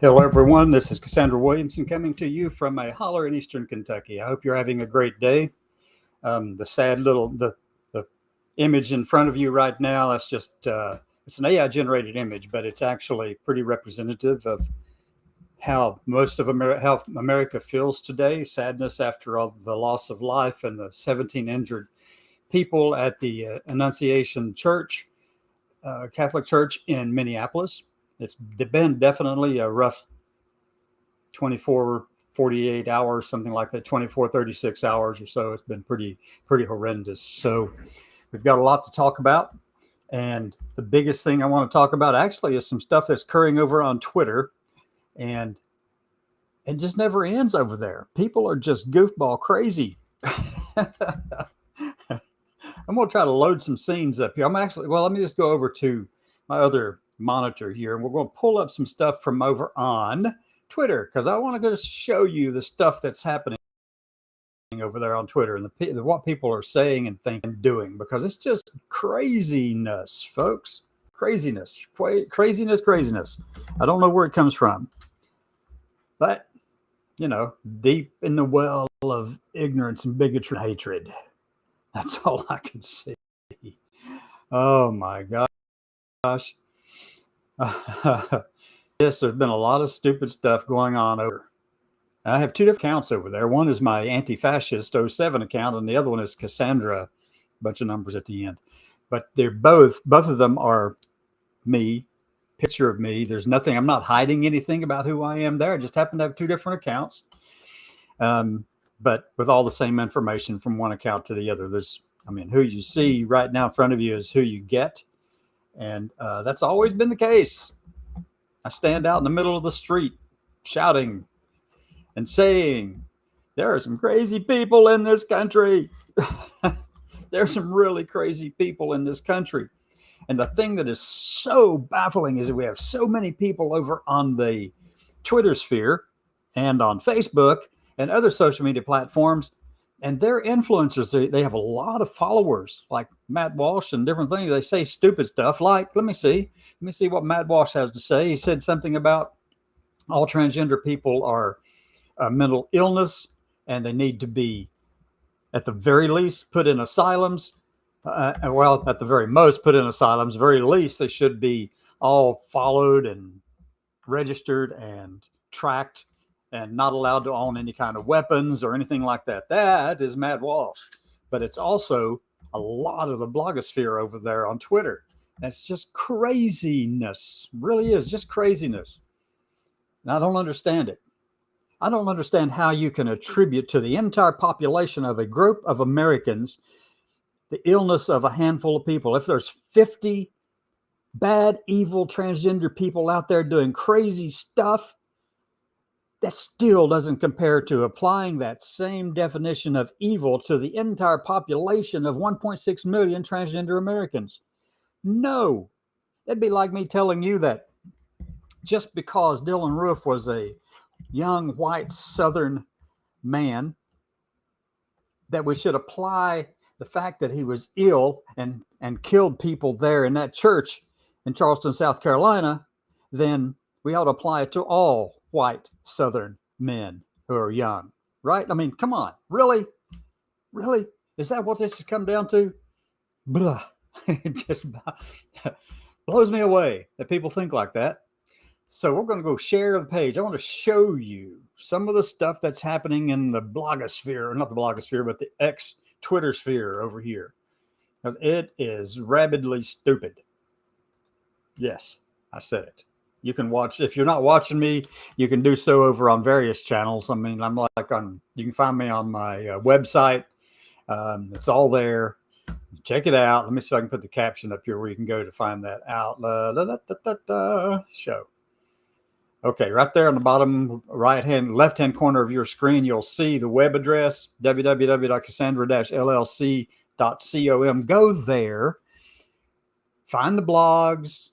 Hello, everyone. This is Cassandra Williamson coming to you from a holler in Eastern Kentucky. I hope you're having a great day. The image in front of you right now, that's just it's an AI generated image, but it's actually pretty representative of how how America feels today. Sadness after all the loss of life and the 17 injured people at the Annunciation Church, Catholic Church in Minneapolis. It's been definitely a rough 24, 48 hours, something like that, 24, 36 hours or so. It's been pretty horrendous. So we've got a lot to talk about. And the biggest thing I want to talk about actually is some stuff that's occurring over on Twitter. And it just never ends over there. People are just goofball crazy. I'm going to try to load some scenes up here. Let me just go over to my other monitor here, and we're going to pull up some stuff from over on Twitter, because I want to go show you the stuff that's happening over there on Twitter and what people are saying and thinking and doing, because it's just craziness, folks. Craziness. I don't know where it comes from, but, deep in the well of ignorance and bigotry and hatred. That's all I can see. Oh, my gosh. Yes, there's been a lot of stupid stuff going on over. I have two different accounts over there. One is my anti-fascist 07 account, and the other one is Cassandra, a bunch of numbers at the end. But they're both of them are me, picture of me. There's nothing, I'm not hiding anything about who I am there. I just happen to have two different accounts. But with all the same information from one account to the other. Who you see right now in front of you is who you get. And that's always been the case. I stand out in the middle of the street shouting and saying, there are some crazy people in this country. There are some really crazy people in this country. And the thing that is so baffling is that we have so many people over on the Twitter sphere and on Facebook and other social media platforms, and they're influencers. They have a lot of followers, like Matt Walsh and different things. They say stupid stuff like, let me see what Matt Walsh has to say. He said something about all transgender people are a mental illness and they need to be, at the very least, put in asylums. At the very most, put in asylums. Very least, they should be all followed and registered and tracked and not allowed to own any kind of weapons or anything like that. That is Matt Walsh. But it's also a lot of the blogosphere over there on Twitter. And it's just craziness. Really is just craziness. And I don't understand it. I don't understand how you can attribute to the entire population of a group of Americans the illness of a handful of people. If there's 50 bad, evil transgender people out there doing crazy stuff, that still doesn't compare to applying that same definition of evil to the entire population of 1.6 million transgender Americans. No, it'd be like me telling you that just because Dylan Roof was a young, white, Southern man, that we should apply the fact that he was ill and killed people there in that church in Charleston, South Carolina, then we ought to apply it to all white Southern men who are young, right? I mean, come on, really? Is that what this has come down to? Blah. It just blows me away that people think like that. So we're going to go share the page. I want to show you some of the stuff that's happening in the blogosphere, or not the blogosphere, but the ex-Twitter sphere over here. Because it is rabidly stupid. Yes, I said it. You can watch, if you're not watching me, you can do so over on various channels. I mean, you can find me on my website. It's all there. Check it out. Let me see if I can put the caption up here where you can go to find that out. Show. Okay, right there on the bottom left-hand corner of your screen, you'll see the web address, www.cassandra-llc.com. Go there, find the blogs,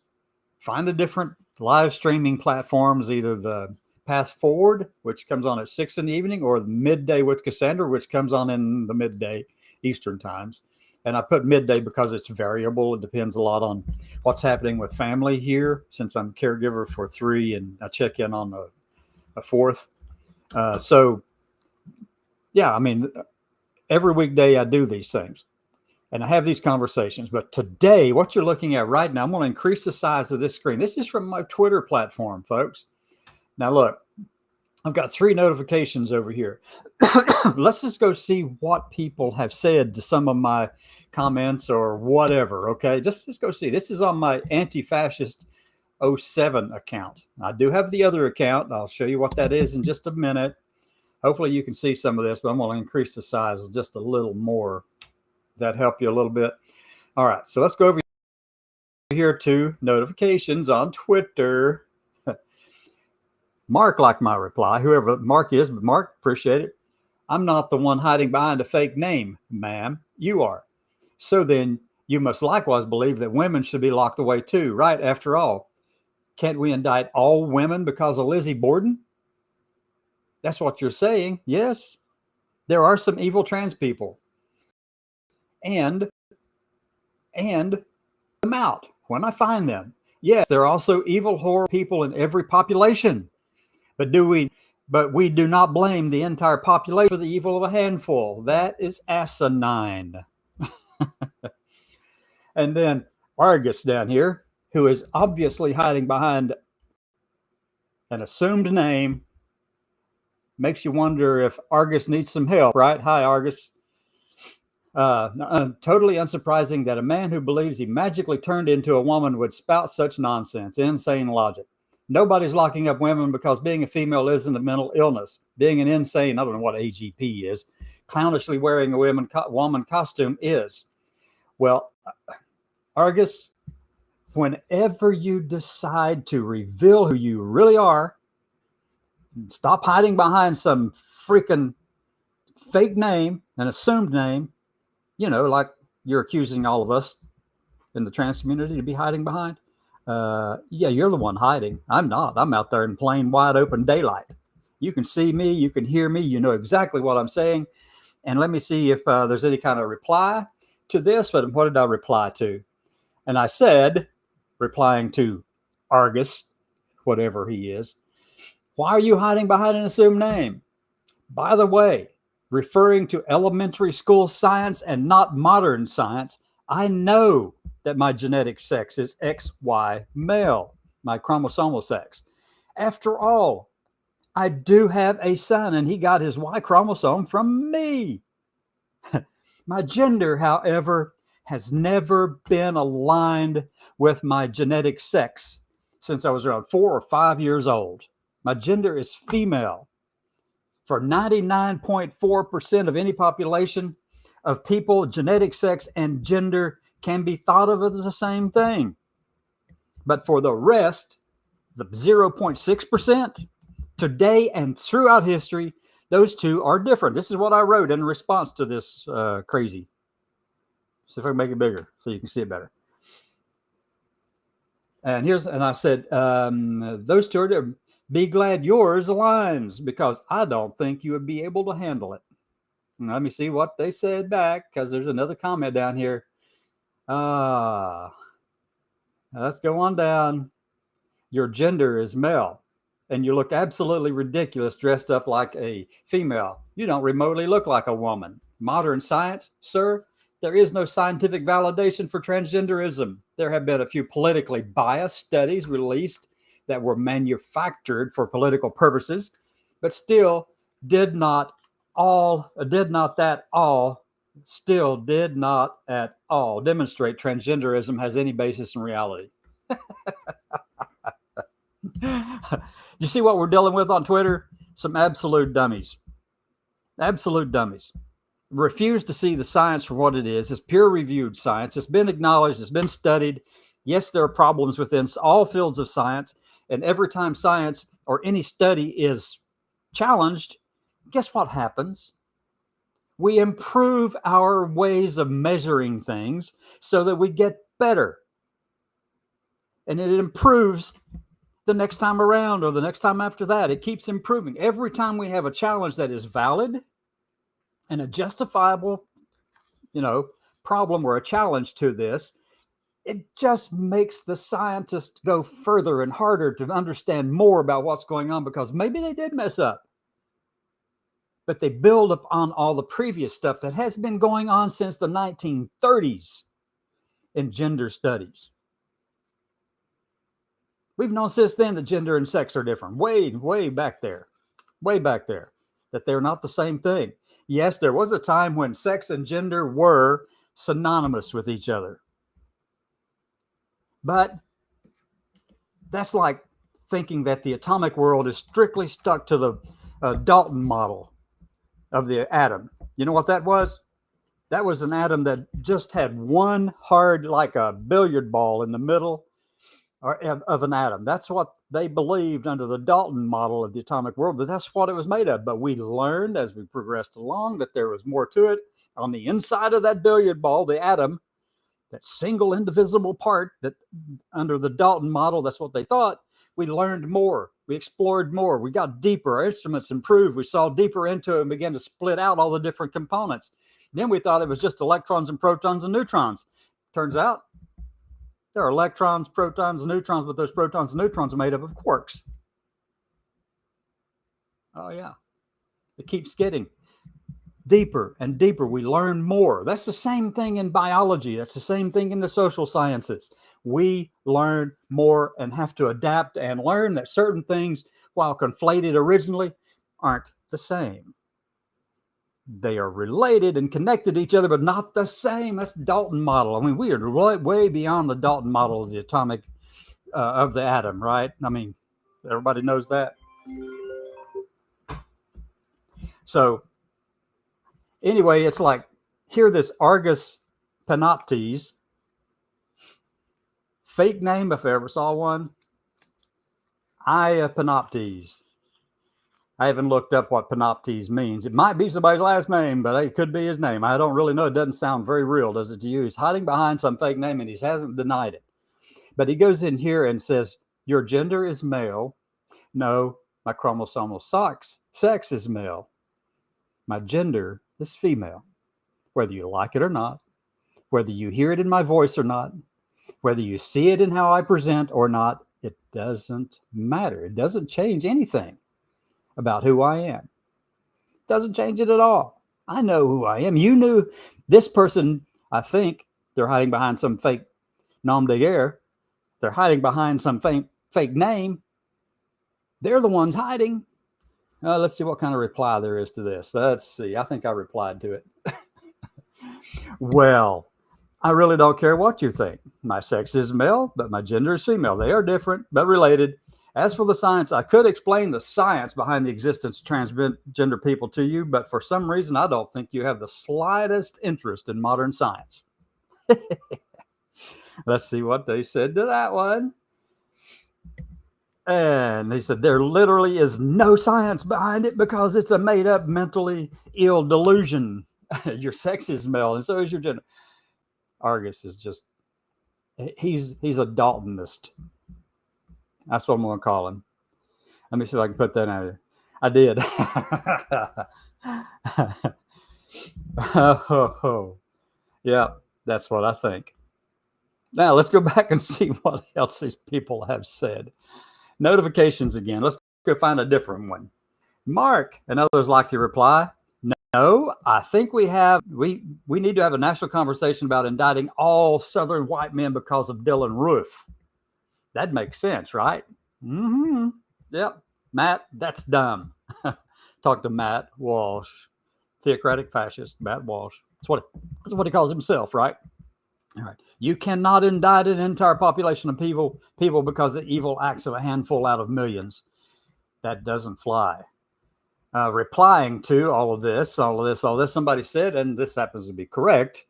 find the different live streaming platforms, either the Path Forward, which comes on at 6 in the evening, or the Midday with Cassandra, which comes on in the midday Eastern times. And I put midday because it's variable. It depends a lot on what's happening with family here, since I'm caregiver for 3 and I check in on a 4th. So, yeah, I mean, every weekday I do these things and I have these conversations. But today, what you're looking at right now, I'm going to increase the size of this screen. This is from my Twitter platform, folks. Now, look, I've got 3 notifications over here. Let's just go see what people have said to some of my comments or whatever. Okay, just go see. This is on my anti-fascist 07 account. I do have the other account. I'll show you what that is in just a minute. Hopefully you can see some of this, but I'm going to increase the size just a little more. That help you a little bit? All right, so let's go over here to notifications on Twitter. Mark liked my reply, whoever Mark is, but Mark, appreciate it. I'm not the one hiding behind a fake name, ma'am. You are. So then you must likewise believe that women should be locked away too, right? After all, can't we indict all women because of Lizzie Borden? That's what you're saying. Yes, there are some evil trans people. And them out when I find them. Yes, there are also evil, horrible people in every population. But we do not blame the entire population for the evil of a handful. That is asinine. And then Argus down here, who is obviously hiding behind an assumed name, makes you wonder if Argus needs some help, right? Hi, Argus. Totally unsurprising that a man who believes he magically turned into a woman would spout such nonsense. Insane logic. Nobody's locking up women because being a female isn't a mental illness. Being an insane, I don't know what AGP is, clownishly wearing a woman costume is. Well, Argus, whenever you decide to reveal who you really are, stop hiding behind some freaking fake name, an assumed name, you know, like you're accusing all of us in the trans community to be hiding behind. Yeah, you're the one hiding. I'm not. I'm out there in plain wide open daylight. You can see me. You can hear me. You know exactly what I'm saying. And let me see if there's any kind of reply to this. But what did I reply to? And I said, replying to Argus, whatever he is, why are you hiding behind an assumed name? By the way, referring to elementary school science and not modern science, I know that my genetic sex is XY male, my chromosomal sex. After all, I do have a son and he got his Y chromosome from me. My gender, however, has never been aligned with my genetic sex since I was around 4 or 5 years old. My gender is female. For 99.4% of any population of people, genetic sex and gender can be thought of as the same thing. But for the rest, the 0.6%, today and throughout history, those two are different. This is what I wrote in response to this crazy. See if I can make it bigger so you can see it better. And I said, those two are, be glad yours aligns because I don't think you would be able to handle it. And let me see what they said back because there's another comment down here. Let's go on down. Your gender is male and you look absolutely ridiculous dressed up like a female. You don't remotely look like a woman. Modern science, sir, there is no scientific validation for transgenderism. There have been a few politically biased studies released that were manufactured for political purposes, but still did not at all demonstrate transgenderism has any basis in reality. You see what we're dealing with on Twitter? Some absolute dummies. Absolute dummies. Refuse to see the science for what it is. It's peer-reviewed science. It's been acknowledged. It's been studied. Yes, there are problems within all fields of science. And every time science or any study is challenged, guess what happens? We improve our ways of measuring things so that we get better. And it improves the next time around or the next time after that. It keeps improving. Every time we have a challenge that is valid and a justifiable, problem or a challenge to this, it just makes the scientists go further and harder to understand more about what's going on, because maybe they did mess up, but they build upon all the previous stuff that has been going on since the 1930s in gender studies. We've known since then that gender and sex are different, way back there, that they're not the same thing. Yes, there was a time when sex and gender were synonymous with each other. But that's like thinking that the atomic world is strictly stuck to the Dalton model of the atom. You know what that was? That was an atom that just had one hard, like a billiard ball in the middle of an atom. That's what they believed under the Dalton model of the atomic world, that that's what it was made of. But we learned as we progressed along that there was more to it. On the inside of that billiard ball, the atom, that single indivisible part, that under the Dalton model, that's what they thought. We learned more. We explored more. We got deeper. Our instruments improved. We saw deeper into it and began to split out all the different components. Then we thought it was just electrons and protons and neutrons. Turns out there are electrons, protons, and neutrons, but those protons and neutrons are made up of quarks. Oh, yeah. It keeps getting deeper and deeper. We learn more. That's the same thing in biology. That's the same thing in the social sciences. We learn more and have to adapt and learn that certain things, while conflated originally, aren't the same. They are related and connected to each other, but not the same. That's Dalton model. I mean, we are way beyond the Dalton model of the atomic, of the atom, right? I mean, everybody knows that. So anyway, it's like, here this Argus Panoptes, fake name if I ever saw one, Panoptes. I haven't looked up what Panoptes means. It might be somebody's last name, but it could be his name. I don't really know. It doesn't sound very real, does it to you? He's hiding behind some fake name and he hasn't denied it. But he goes in here and says, your gender is male. No, my chromosomal sex is male. My gender is female. Whether you like it or not, whether you hear it in my voice or not, whether you see it in how I present or not, it doesn't matter. It doesn't change anything about who I am. Doesn't change it at all. I know who I am. You knew this person. I think they're hiding behind some fake nom de guerre. They're hiding behind some fake name. They're the ones hiding. Let's see what kind of reply there is to this. Let's see. I think I replied to it. Well, I really don't care what you think. My sex is male, but my gender is female. They are different, but related. As for the science, I could explain the science behind the existence of transgender people to you, but for some reason, I don't think you have the slightest interest in modern science. Let's see what they said to that one. And they said, there literally is no science behind it because it's a made-up, mentally ill delusion. Your sex is male, and so is your gender. Argus is just, he's a Daltonist. That's what I'm going to call him. Let me see if I can put that out here. I did. Yeah, that's what I think. Now, let's go back and see what else these people have said. Notifications again. Let's go find a different one. Mark and others like to reply. No, I think we need to have a national conversation about indicting all Southern white men because of Dylan Roof. That makes sense, right? Mm-hmm. Yep. Matt, that's dumb. Talk to Matt Walsh, theocratic fascist, Matt Walsh. That's what he calls himself, right? All right. You cannot indict an entire population of people because of the evil acts of a handful out of millions. That doesn't fly. Replying to all of this, somebody said, and this happens to be correct,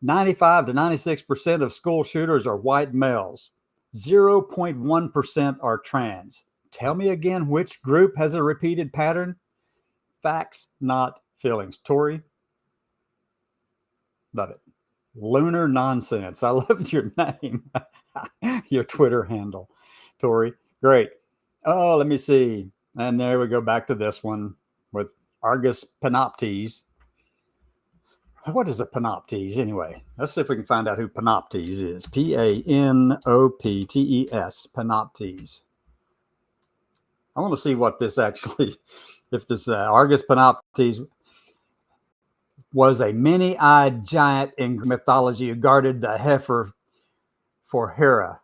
95 to 96% of school shooters are white males. 0.1% are trans. Tell me again which group has a repeated pattern? Facts, not feelings. Tori? Love it. Lunar Nonsense. I love your name. Your Twitter handle. Tori. Great. Oh, let me see. And there we go back to this one with Argus Panoptes. What is a Panoptes anyway? Let's see if we can find out who Panoptes is. Panoptes. Panoptes. I want to see what this actually, if this Argus Panoptes was a many-eyed giant in mythology who guarded the heifer for Hera.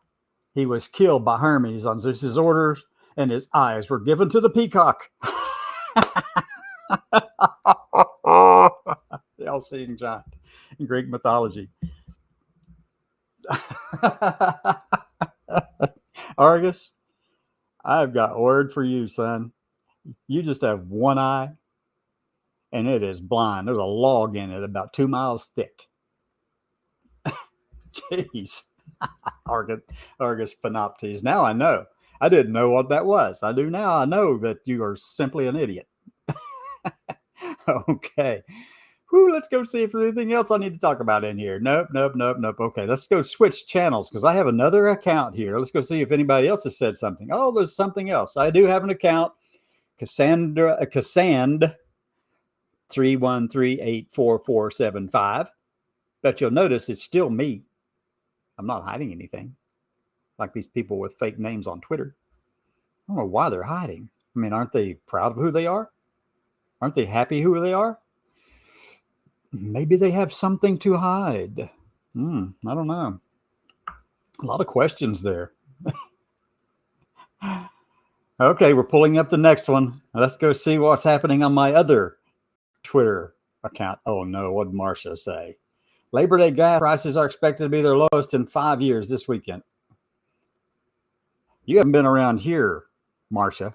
He was killed by Hermes on Zeus's orders, and his eyes were given to the peacock. The all-seeing giant in Greek mythology. Argus, I've got word for you, son. You just have one eye, and it is blind. There's a log in it about 2 miles thick. Jeez. Argus Panoptes. Now I know. I didn't know what that was. I do now. I know that you are simply an idiot. Okay. Whew, let's go see if there's anything else I need to talk about in here. Nope. Okay, let's go switch channels because I have another account here. Let's go see if anybody else has said something. Oh, there's something else. I do have an account. Cassandra 313844475. But you'll notice it's still me. I'm not hiding anything like these people with fake names on Twitter. I don't know why they're hiding. I mean, aren't they proud of who they are? Aren't they happy who they are? Maybe they have something to hide. I don't know. A lot of questions there. Okay, we're pulling up the next one. Let's go see what's happening on my other Twitter account. Oh no, what did Marcia say? Labor Day gas prices are expected to be their lowest in 5 years this weekend. You haven't been around here, Marcia.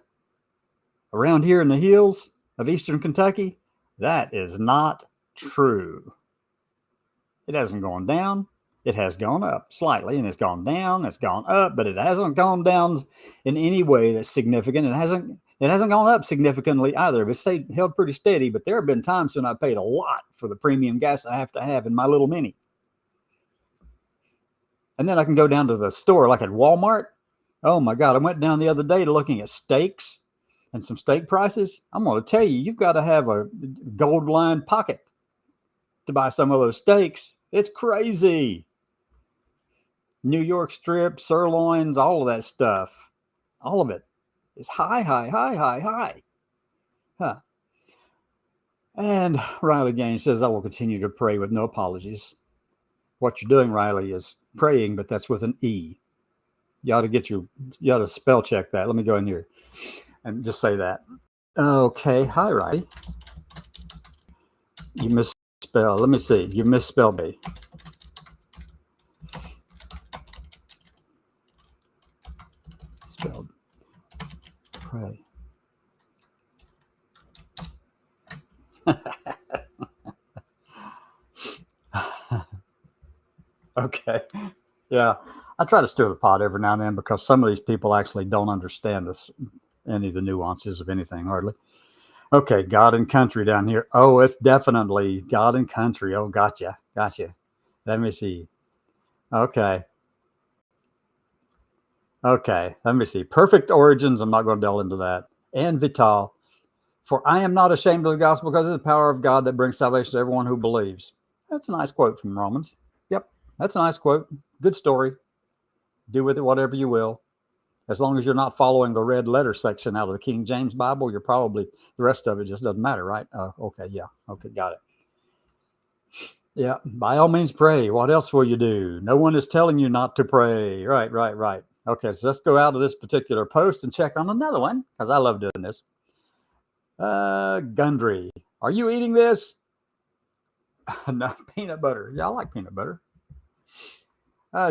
Around here in the hills of eastern Kentucky, that is not true. It hasn't gone down. It has gone up slightly, and it's gone down. It's gone up, but it hasn't gone down in any way that's significant. It hasn't gone up significantly either. It's held pretty steady, but there have been times when I paid a lot for the premium gas I have to have in my little Mini. And then I can go down to the store, like at Walmart. Oh my God, I went down the other day to looking at steaks and some steak prices. I'm going to tell you, you've got to have a gold lined pocket to buy some of those steaks. It's crazy. New York strip, sirloins, all of that stuff. All of it is high. Huh. And Riley Gaines says, I will continue to pray with no apologies. What you're doing, Riley, is praying, but that's with an E. You ought to spell check that. Let me go in here and just say that. Okay. Hi, Riley. You misspelled. Let me see. You misspelled me. Spelled pray. Okay. Yeah. I try to stir the pot every now and then because some of these people actually don't understand any of the nuances of anything, hardly. Okay, God and country down here. Oh, it's definitely God and country. Oh, gotcha. Let me see. Okay, let me see. Perfect origins. I'm not going to delve into that. And Vital. For I am not ashamed of the gospel because it's the power of God that brings salvation to everyone who believes. That's a nice quote from Romans. Yep, that's a nice quote. Good story. Do with it whatever you will. As long as you're not following the red letter section out of the King James Bible, you're probably, the rest of it just doesn't matter, right? Okay, yeah. Okay, got it. Yeah, by all means pray. What else will you do? No one is telling you not to pray. Right. Okay, so let's go out of this particular post and check on another one because I love doing this. Gundry, are you eating this? No, peanut butter. Yeah, I like peanut butter.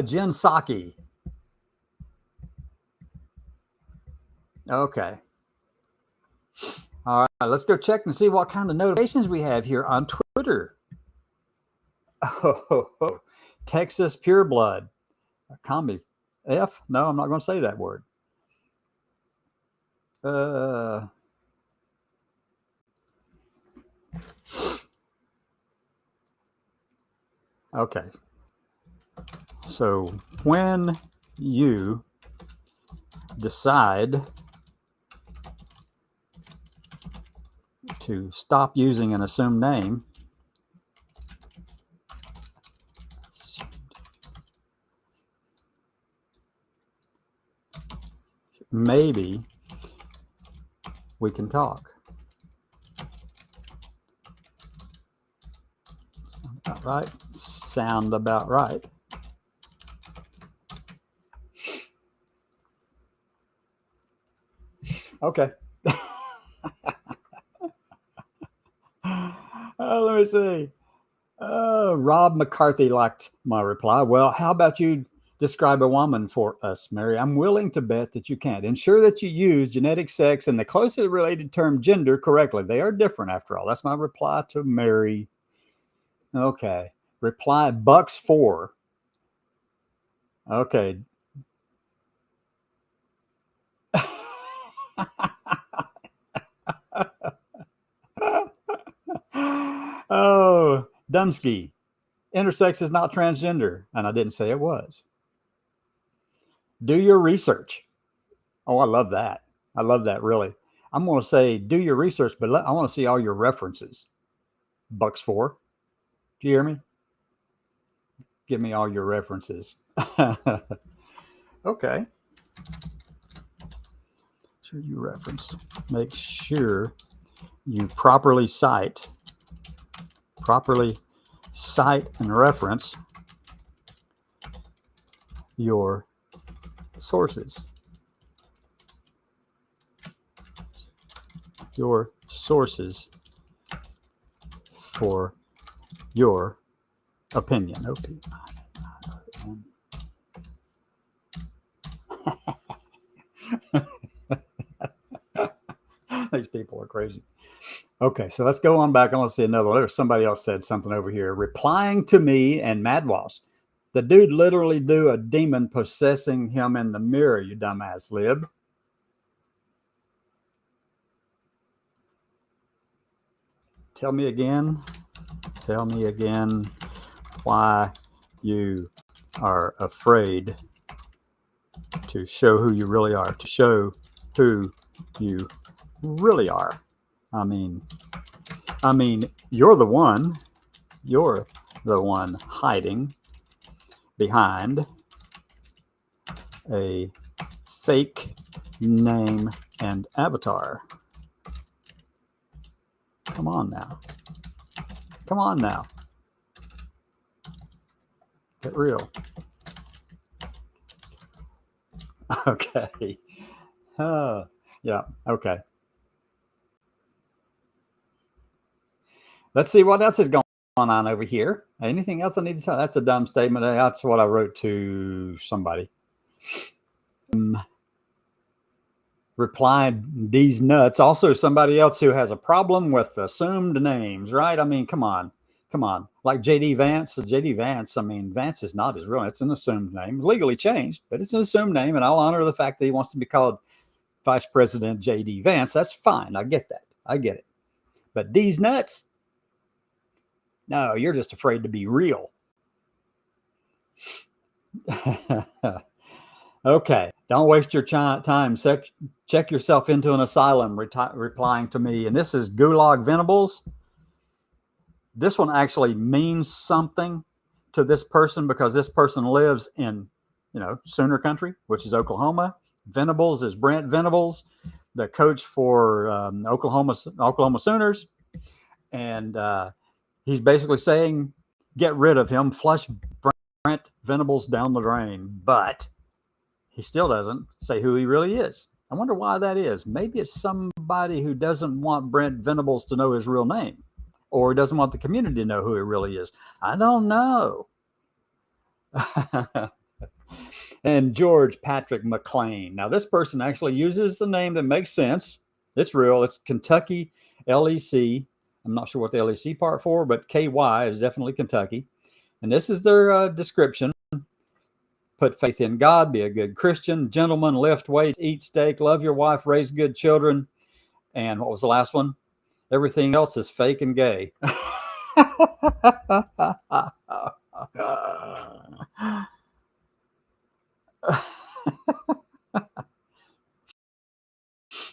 Jen Psaki. Okay. All right, let's go check and see what kind of notifications we have here on Twitter. Oh, Texas Pure Blood. Combi F? No, I'm not going to say that word. Okay. So when you decide to stop using an assumed name, maybe we can talk. Sound about right. Sound about right. Okay. Let me see. Rob McCarthy liked my reply. Well, how about you describe a woman for us, Mary? I'm willing to bet that you can't. Ensure that you use genetic sex and the closely related term gender correctly. They are different after all. That's my reply to Mary. Okay. Reply Bucks 4. Okay. Oh, Dumsky. Intersex is not transgender. And I didn't say it was. Do your research. Oh, I love that. I love that, really. I'm going to say do your research, but I want to see all your references. Bucks 4. Do you hear me? Give me all your references. Okay. Sure you reference. Make sure you properly cite and reference your sources. Your sources for your opinion. These people are crazy. Okay, so let's go on back. I want to see another one. There's somebody else said something over here. Replying to me and Madwash. The dude literally do a demon possessing him in the mirror, you dumbass lib. Tell me again why you are afraid to show who you really are, to show who you really are. I mean, you're the one hiding behind a fake name and avatar. Come on now. Get real. Okay. Yeah. Okay. Let's see what else is going on over here. Anything else I need to tell? That's a dumb statement. That's what I wrote to somebody. Replied, these nuts. Also, somebody else who has a problem with assumed names, right? I mean, come on. Like JD Vance. JD Vance, I mean, Vance is not his real name. It's an assumed name, legally changed, but it's an assumed name. And I'll honor the fact that he wants to be called Vice President JD Vance. That's fine. I get that. I get it. But these nuts, no, you're just afraid to be real. Okay, don't waste your time. Check yourself into an asylum, replying to me. And this is Gulag Venables. This one actually means something to this person because this person lives in, Sooner country, which is Oklahoma. Venables is Brent Venables, the coach for Oklahoma Sooners. And he's basically saying, get rid of him, flush Brent Venables down the drain. But he still doesn't say who he really is. I wonder why that is. Maybe it's somebody who doesn't want Brent Venables to know his real name, or doesn't want the community to know who he really is. I don't know. And George Patrick McLean. Now, this person actually uses a name that makes sense. It's real. It's Kentucky LEC. I'm not sure what the LEC part for, but KY is definitely Kentucky. And this is their description. Put faith in God, be a good Christian, gentleman, lift weights, eat steak, love your wife, raise good children. And what was the last one? Everything else is fake and gay.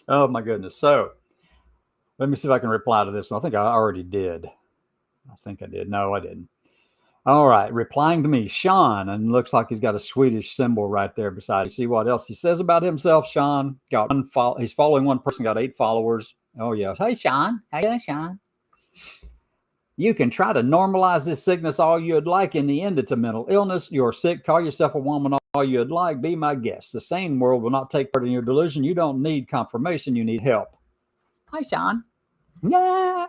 Oh my goodness. So let me see if I can reply to this one. I think I already did. I think I did. No, I didn't. All right, replying to me, Sean, and looks like he's got a Swedish symbol right there beside. See what else he says about himself. Sean got he's following one person, got 8 followers. Oh yeah, hey Sean, how you doing, Sean? You can try to normalize this sickness all you'd like. In the end, it's a mental illness. You're sick. Call yourself a woman all you'd like. Be my guest. The sane world will not take part in your delusion. You don't need confirmation. You need help. Hi, Sean. Yeah.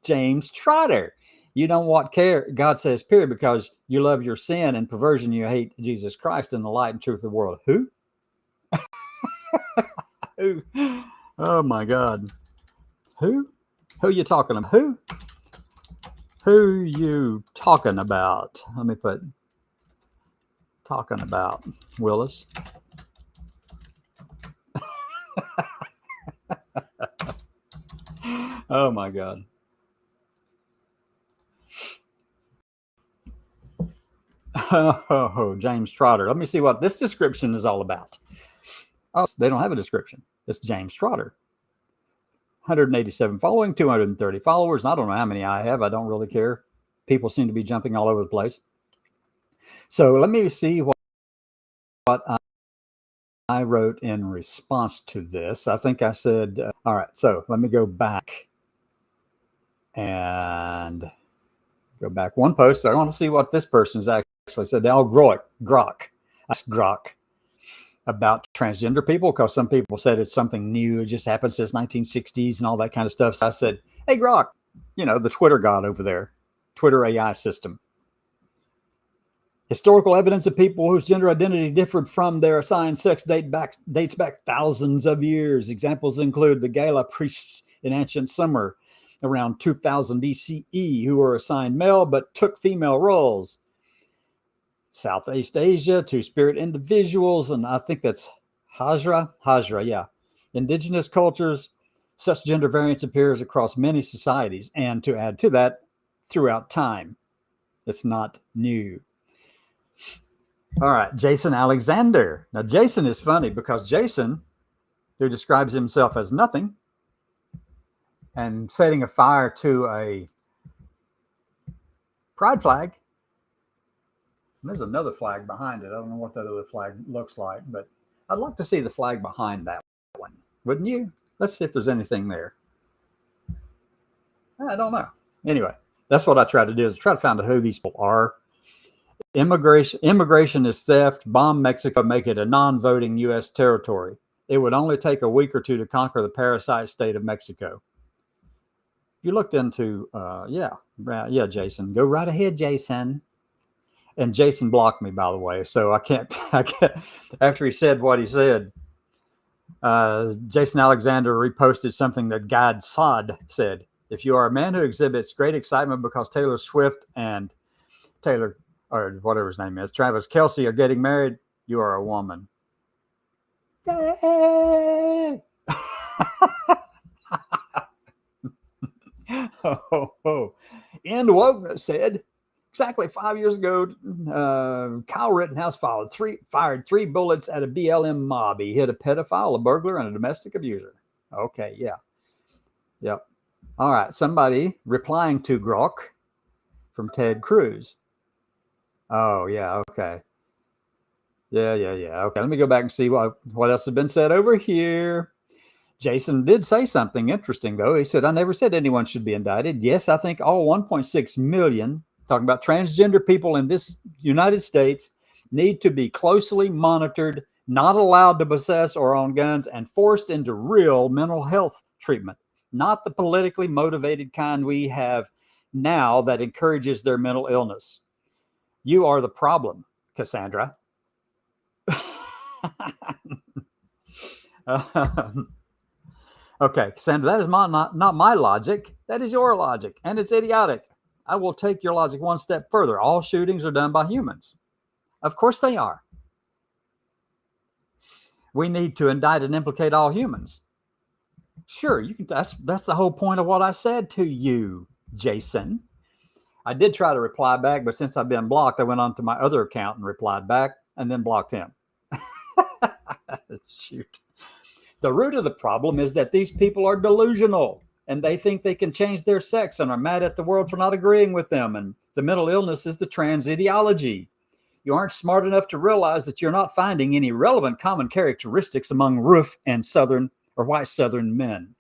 James Trotter. You don't want care. God says, period, because you love your sin and perversion. You hate Jesus Christ and the light and truth of the world. Who? Who? Oh, my God. Who? Who you talking about? Who you talking about? Let me put talking about Willis. Oh my God. Oh, James Trotter. Let me see what this description is all about. Oh, they don't have a description. It's James Trotter. 187 following, 230 followers. I don't know how many I have. I don't really care. People seem to be jumping all over the place. So let me see what I wrote in response to this. I think I said, all right, so let me go back and go back one post. I want to see what this person's actually said. Now, Grok. That's Grok. About transgender people, because some people said it's something new. It just happened since 1960s and all that kind of stuff. So I said, hey, Grok, the Twitter god over there, Twitter AI system. Historical evidence of people whose gender identity differed from their assigned sex dates back thousands of years. Examples include the Gala priests in ancient Sumer around 2000 BCE who were assigned male but took female roles. Southeast Asia, two-spirit individuals, and I think that's Hajra, yeah. Indigenous cultures, such gender variance appears across many societies, and to add to that, throughout time. It's not new. All right, Jason Alexander. Now, Jason is funny because Jason, who describes himself as nothing, and setting a fire to a pride flag. There's another flag behind it. I don't know what that other flag looks like, but I'd like to see the flag behind that one. Wouldn't you? Let's see if there's anything there. I don't know. Anyway, that's what I try to do, is try to find out who these people are. Immigration is theft. Bomb Mexico, make it a non-voting U.S. territory. It would only take a week or two to conquer the parasite state of Mexico. You looked into, yeah, Jason. Go right ahead, Jason. And Jason blocked me, by the way, so I can't. After he said what he said, Jason Alexander reposted something that Guide Sod said. If you are a man who exhibits great excitement because Taylor Swift and Taylor, or whatever his name is, Travis Kelce are getting married, you are a woman. Yay! And Wokeness said, exactly 5 years ago, Kyle Rittenhouse fired 3 bullets at a BLM mob. He hit a pedophile, a burglar, and a domestic abuser. Okay, yeah. Yep. All right, somebody replying to Grok from Ted Cruz. Oh, yeah, okay. Yeah. Okay, let me go back and see what else has been said over here. Jason did say something interesting, though. He said, I never said anyone should be indicted. Yes, I think all 1.6 million, talking about transgender people in this United States, need to be closely monitored, not allowed to possess or own guns, and forced into real mental health treatment, not the politically motivated kind we have now that encourages their mental illness. You are the problem, Cassandra. Okay, Cassandra, that is not my logic. That is your logic, and it's idiotic. I will take your logic one step further. All shootings are done by humans. Of course they are. We need to indict and implicate all humans. Sure, you can. That's the whole point of what I said to you, Jason. I did try to reply back, but since I've been blocked, I went on to my other account and replied back, and then blocked him. Shoot. The root of the problem is that these people are delusional and they think they can change their sex and are mad at the world for not agreeing with them. And the mental illness is the trans ideology. You aren't smart enough to realize that you're not finding any relevant common characteristics among roof and Southern or white Southern men.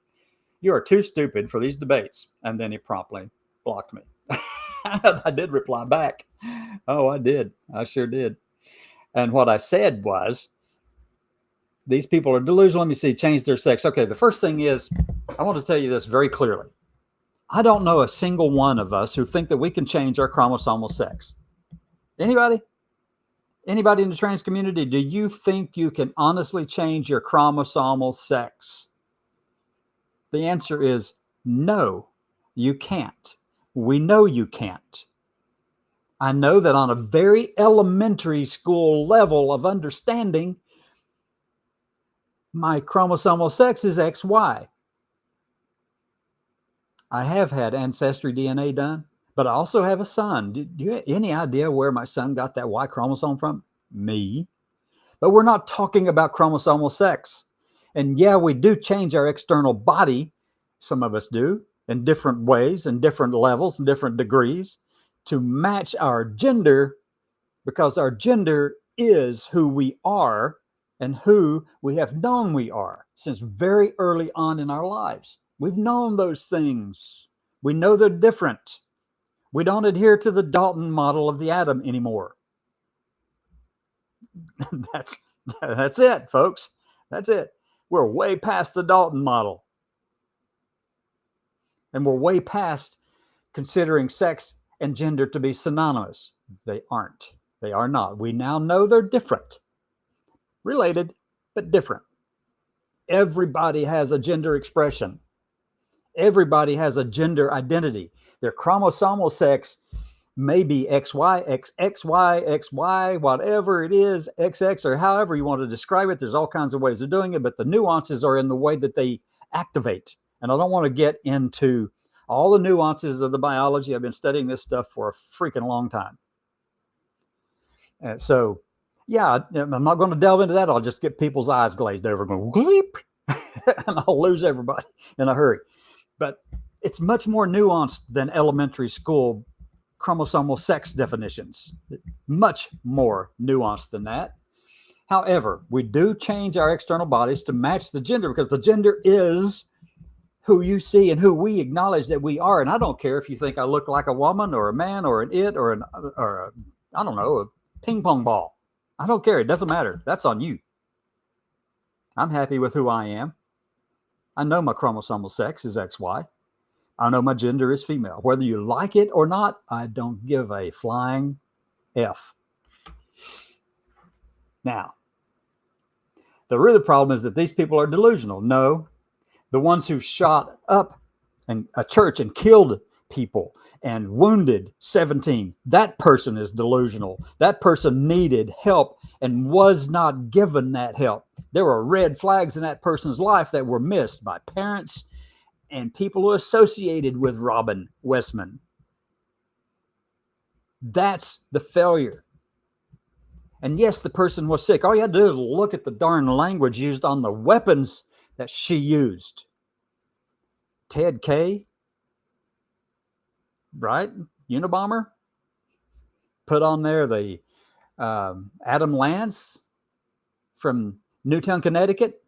You are too stupid for these debates. And then he promptly blocked me. I did reply back. Oh, I did. I sure did. And what I said was, these people are delusional. Let me see, change their sex. Okay, the first thing is, I want to tell you this very clearly. I don't know a single one of us who think that we can change our chromosomal sex. Anybody? Anybody in the trans community, do you think you can honestly change your chromosomal sex? The answer is no, you can't. We know you can't. I know that on a very elementary school level of understanding, my chromosomal sex is XY. I have had ancestry DNA done, but I also have a son. Do you have any idea where my son got that Y chromosome from? Me. But we're not talking about chromosomal sex. And yeah, we do change our external body. Some of us do in different ways and different levels and different degrees to match our gender, because our gender is who we are and who we have known we are since very early on in our lives. We've known those things. We know they're different. We don't adhere to the Dalton model of the atom anymore. That's it, folks. That's it. We're way past the Dalton model. And we're way past considering sex and gender to be synonymous. They aren't. They are not. We now know they're different. Related, but different. Everybody has a gender expression. Everybody has a gender identity. Their chromosomal sex may be XY, XY, XY, whatever it is, XX, or however you want to describe it. There's all kinds of ways of doing it, but the nuances are in the way that they activate. And I don't want to get into all the nuances of the biology. I've been studying this stuff for a freaking long time. And so, yeah, I'm not going to delve into that. I'll just get people's eyes glazed over, going, whoop, and I'll lose everybody in a hurry. But it's much more nuanced than elementary school chromosomal sex definitions. Much more nuanced than that. However, we do change our external bodies to match the gender, because the gender is who you see and who we acknowledge that we are. And I don't care if you think I look like a woman or a man or an it or I don't know, a ping pong ball. I don't care. It doesn't matter. That's on you. I'm happy with who I am. I know my chromosomal sex is XY. I know my gender is female. Whether you like it or not, I don't give a flying F. Now, the real problem is that these people are delusional. No, the ones who shot up a church and killed people and wounded 17, that person is delusional. That person needed help and was not given that help. There were red flags in that person's life that were missed by parents and people who associated with Robin Westman. That's the failure. And yes, the person was sick. All you had to do is look at the darn language used on the weapons that she used. Ted K., right? Unabomber. Put on there the Adam Lance from Newtown, Connecticut.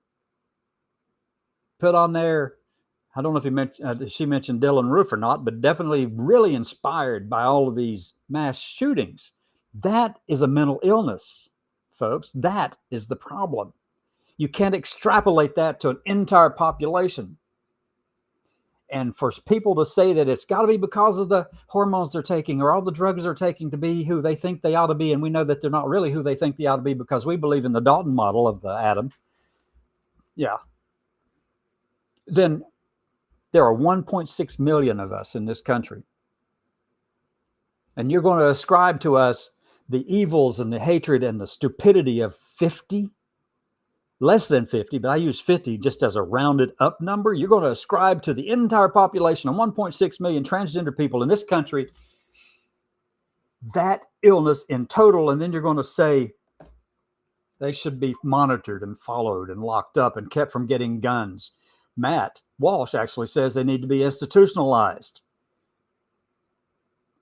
Put on there, I don't know if he mentioned, she mentioned Dylan Roof or not, but definitely really inspired by all of these mass shootings. That is a mental illness, folks. That is the problem. You can't extrapolate that to an entire population. And for people to say that it's got to be because of the hormones they're taking or all the drugs they're taking to be who they think they ought to be, and we know that they're not really who they think they ought to be because we believe in the Dalton model of the atom, yeah, then there are 1.6 million of us in this country. And you're going to ascribe to us the evils and the hatred and the stupidity of 50? Less than 50, but I use 50 just as a rounded up number. You're going to ascribe to the entire population of 1.6 million transgender people in this country that illness in total, and then you're going to say they should be monitored and followed and locked up and kept from getting guns. Matt, Walsh actually says they need to be institutionalized.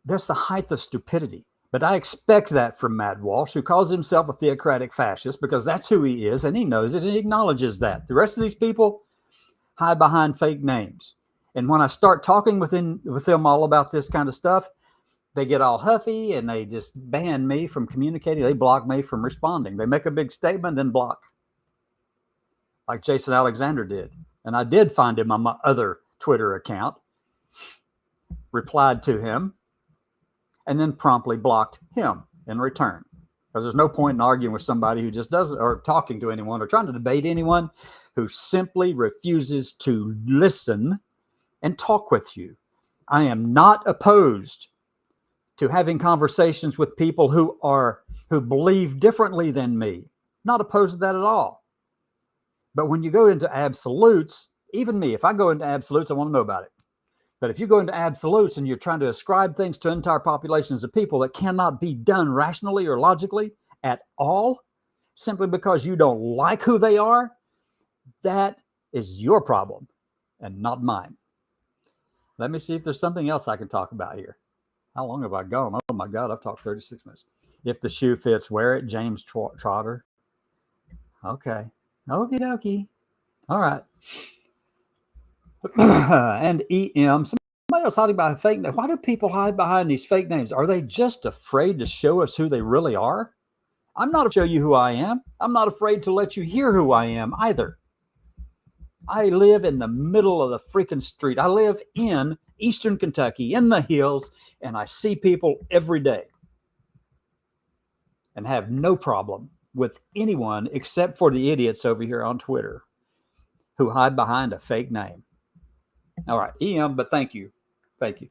That's the height of stupidity. But I expect that from Matt Walsh, who calls himself a theocratic fascist, because that's who he is, and he knows it, and he acknowledges that. The rest of these people hide behind fake names. And when I start talking with them all about this kind of stuff, they get all huffy, and they just ban me from communicating. They block me from responding. They make a big statement, then block, like Jason Alexander did. And I did find him on my other Twitter account, replied to him, and then promptly blocked him in return. Because there's no point in arguing with somebody who just doesn't, or talking to anyone, or trying to debate anyone who simply refuses to listen and talk with you. I am not opposed to having conversations with people who believe differently than me. Not opposed to that at all. But when you go into absolutes, even me, if I go into absolutes, I want to know about it. But if you go into absolutes and you're trying to ascribe things to entire populations of people that cannot be done rationally or logically at all, simply because you don't like who they are, that is your problem and not mine. Let me see if there's something else I can talk about here. How long have I gone? Oh my God, I've talked 36 minutes. If the shoe fits, wear it, James Trotter. Okay. Okie dokie. All right. And EM, somebody else hiding behind fake names. Why do people hide behind these fake names? Are they just afraid to show us who they really are? I'm not afraid to show you who I am. I'm not afraid to let you hear who I am either. I live in the middle of the freaking street. I live in Eastern Kentucky, in the hills, and I see people every day and have no problem with anyone except for the idiots over here on Twitter who hide behind a fake name. All right, EM, but thank you. Thank you.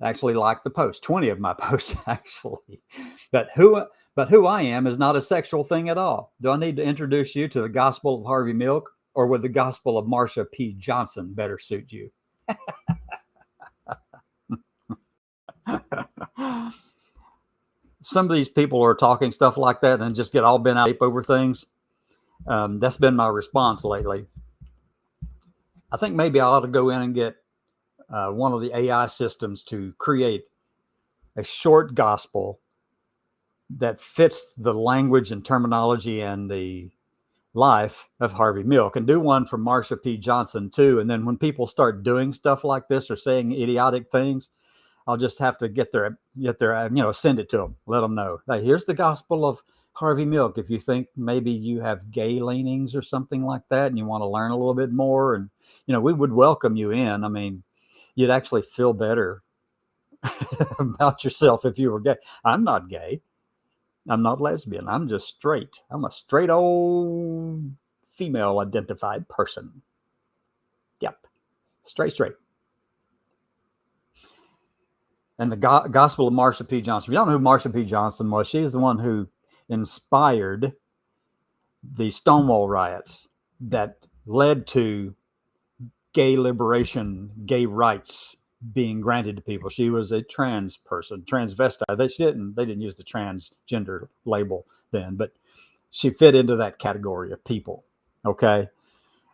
I actually like the post, 20 of my posts, actually. But who I am is not a sexual thing at all. Do I need to introduce you to the gospel of Harvey Milk, or would the gospel of Marsha P. Johnson better suit you? Some of these people are talking stuff like that and just get all bent out over things. That's been my response lately. I think maybe I ought to go in and get one of the AI systems to create a short gospel that fits the language and terminology and the life of Harvey Milk, and do one for Marsha P. Johnson too. And then when people start doing stuff like this or saying idiotic things, I'll just have to get their, send it to them, let them know, hey, here's the gospel of Harvey Milk. If you think maybe you have gay leanings or something like that, and you want to learn a little bit more, and we would welcome you in. I mean, you'd actually feel better about yourself if you were gay. I'm not gay. I'm not lesbian. I'm just straight. I'm a straight old female identified person. Yep. Straight. And the gospel of Marsha P. Johnson. If you don't know who Marsha P. Johnson was, she is the one who inspired the Stonewall riots that led to gay liberation, gay rights being granted to people. She was a trans person, transvestite. They didn't use the transgender label then, but she fit into that category of people. Okay.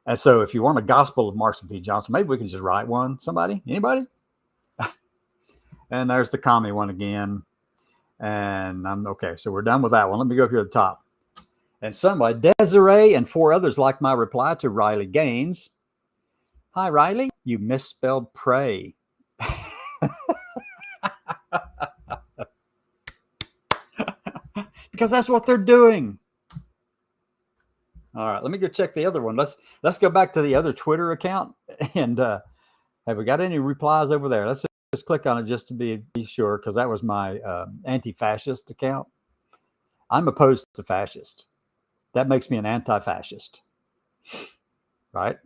And so if you want a gospel of Marsha P. Johnson, maybe we can just write one. Anybody? And there's the commie one again. And I'm okay. So we're done with that one. Let me go up here at the top. And somebody, Desiree and 4 others, like my reply to Riley Gaines. Hi, Riley. You misspelled pray. Because that's what they're doing. All right, let me go check the other one. Let's go back to the other Twitter account. And have we got any replies over there? Let's just click on it just to be sure, because that was my anti-fascist account. I'm opposed to fascist. That makes me an anti-fascist, right?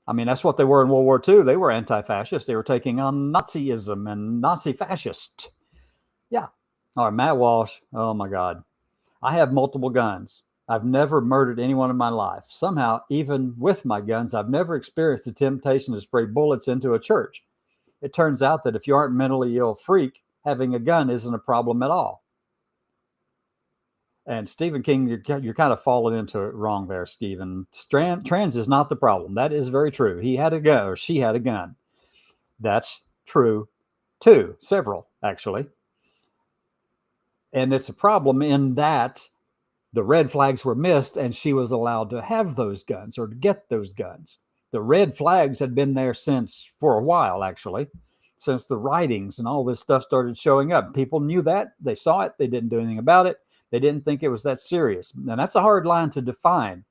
I mean, that's what they were in World War II. They were anti-fascist. They were taking on Nazism and Nazi-fascist. Yeah. All right, Matt Walsh. Oh, my God. I have multiple guns. I've never murdered anyone in my life. Somehow, even with my guns, I've never experienced the temptation to spray bullets into a church. It turns out that if you aren't mentally ill freak, having a gun isn't a problem at all. And Stephen King, you're kind of falling into it wrong there, Stephen. Trans is not the problem. That is very true. He had a gun, or she had a gun. That's true too. Several, actually. And it's a problem in that the red flags were missed and she was allowed to have those guns or to get those guns. The red flags had been there for a while, actually, since the writings and all this stuff started showing up. People knew that. They saw it. They didn't do anything about it. They didn't think it was that serious. And that's a hard line to define.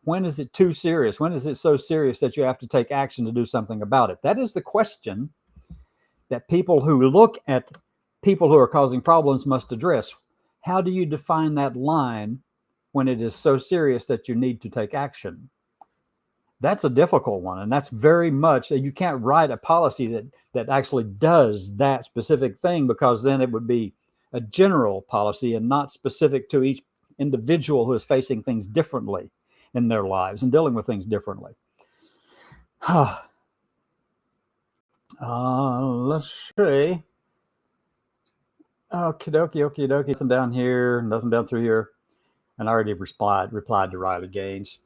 When is it too serious? When is it so serious that you have to take action to do something about it? That is the question that people who look at people who are causing problems must address. How do you define that line when it is so serious that you need to take action? That's a difficult one. And that's very much, you can't write a policy that actually does that specific thing, because then it would be a general policy and not specific to each individual who is facing things differently in their lives and dealing with things differently. Let's see. Okie dokie. Nothing down here, nothing down through here. And I already replied to Riley Gaines.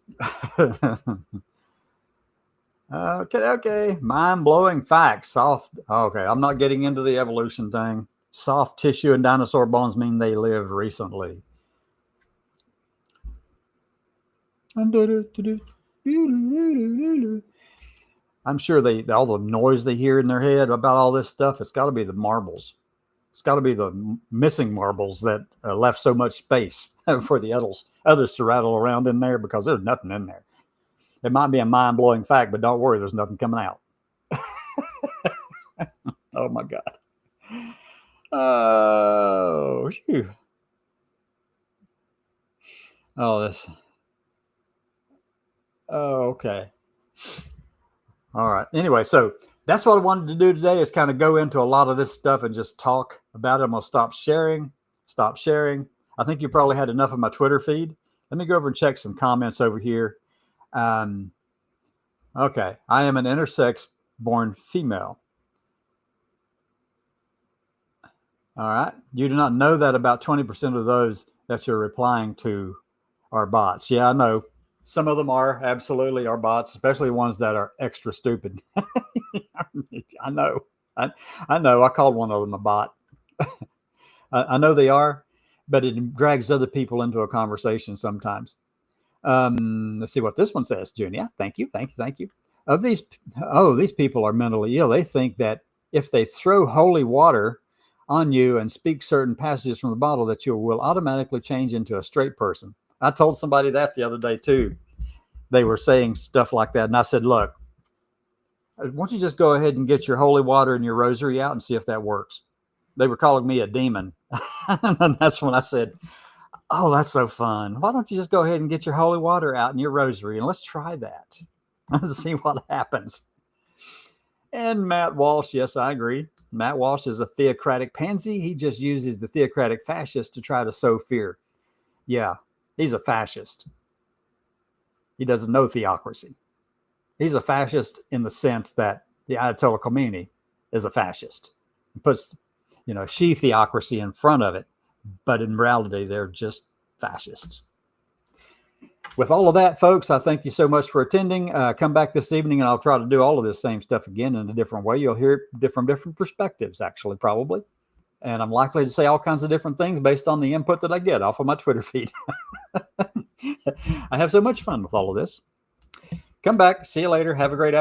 Okay. Mind-blowing facts. Okay, I'm not getting into the evolution thing. Soft tissue and dinosaur bones mean they lived recently. I'm sure all the noise they hear in their head about all this stuff, it's got to be the marbles. It's got to be the missing marbles that left so much space for the others to rattle around in there, because there's nothing in there. It might be a mind-blowing fact, but don't worry, there's nothing coming out. Oh, my God. Oh, phew. Oh, this. Oh, okay. All right. Anyway, so that's what I wanted to do today, is kind of go into a lot of this stuff and just talk about it. I'm going to stop sharing. I think you probably had enough of my Twitter feed. Let me go over and check some comments over here. Okay. I am an intersex born female. All right. You do not know that about 20% of those that you're replying to are bots. Yeah, I know. Some of them absolutely are bots, especially ones that are extra stupid. I know. I know. I called one of them a bot. I know they are, but it drags other people into a conversation sometimes. Let's see what this one says, Junia. Thank you. These people are mentally ill. They think that if they throw holy water on you and speak certain passages from the Bible, that you will automatically change into a straight person. I told somebody that the other day too. They were saying stuff like that. And I said, look, why don't you just go ahead and get your holy water and your rosary out and see if that works? They were calling me a demon. And that's when I said, oh, that's so fun. Why don't you just go ahead and get your holy water out and your rosary, and let's try that. Let's see what happens. And Matt Walsh, yes, I agree. Matt Walsh is a theocratic pansy. He just uses the theocratic fascist to try to sow fear. Yeah, he's a fascist. He doesn't know theocracy. He's a fascist in the sense that the Ayatollah Khomeini is a fascist. He puts, she theocracy in front of it, but in reality, they're just fascists. With all of that, folks, I thank you so much for attending. Come back this evening, and I'll try to do all of this same stuff again in a different way. You'll hear it from different perspectives, actually, probably. And I'm likely to say all kinds of different things based on the input that I get off of my Twitter feed. I have so much fun with all of this. Come back. See you later. Have a great afternoon.